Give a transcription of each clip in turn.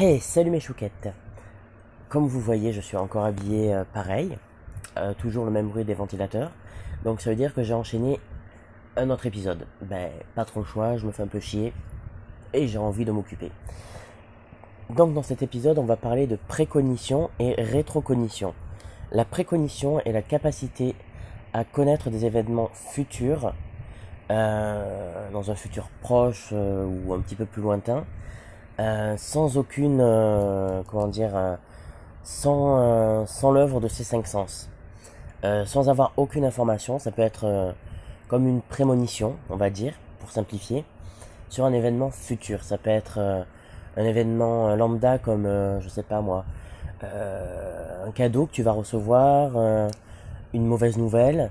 Hey, salut mes chouquettes. Comme vous voyez, je suis encore habillé pareil, toujours le même bruit des ventilateurs. Donc ça veut dire que j'ai enchaîné un autre épisode. Ben, pas trop le choix, je me fais un peu chier et j'ai envie de m'occuper. Donc dans cet épisode, on va parler de précognition et rétrocognition. La précognition est la capacité à connaître des événements futurs, dans un futur proche ou un petit peu plus lointain, sans aucune, comment dire, sans l'œuvre de ces cinq sens. Sans avoir aucune information, ça peut être comme une prémonition, on va dire, pour simplifier, sur un événement futur. Ça peut être un événement lambda comme, je sais pas moi, un cadeau que tu vas recevoir, une mauvaise nouvelle,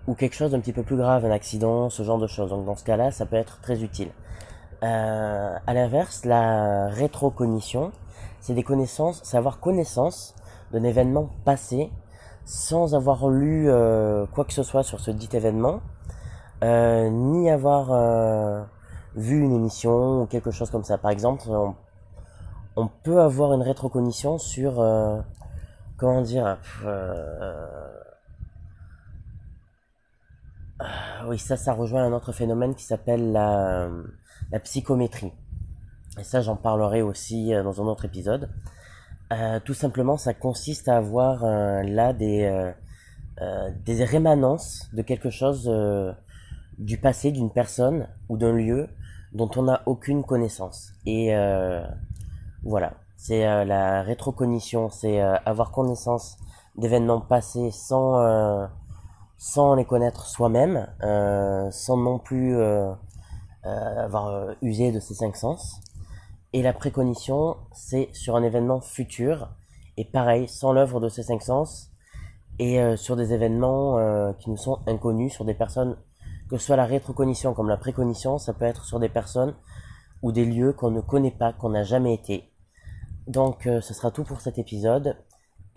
ou quelque chose d'un petit peu plus grave, un accident, ce genre de choses. Donc dans ce cas-là, ça peut être très utile. À l'inverse, la rétrocognition, c'est des connaissances, c'est avoir connaissance d'un événement passé sans avoir lu quoi que ce soit sur ce dit événement, ni avoir vu une émission ou quelque chose comme ça. Par exemple, on peut avoir une rétrocognition sur, comment dire, oui, ça rejoint un autre phénomène qui s'appelle la psychométrie. Et ça, j'en parlerai aussi dans un autre épisode. Tout simplement, ça consiste à avoir là des rémanences de quelque chose du passé, d'une personne ou d'un lieu dont on n'a aucune connaissance. Et voilà, c'est la rétrocognition, c'est avoir connaissance d'événements passés sans les connaître soi-même, sans non plus avoir usé de ces cinq sens. Et la précognition, c'est sur un événement futur, et pareil, sans l'œuvre de ces cinq sens, et sur des événements qui nous sont inconnus, sur des personnes, que ce soit la rétrocognition comme la précognition, ça peut être sur des personnes ou des lieux qu'on ne connaît pas, qu'on n'a jamais été. Donc ce sera tout pour cet épisode,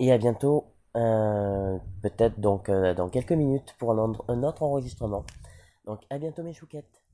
et à bientôt, peut-être donc dans quelques minutes pour un autre enregistrement. Donc à bientôt mes chouquettes.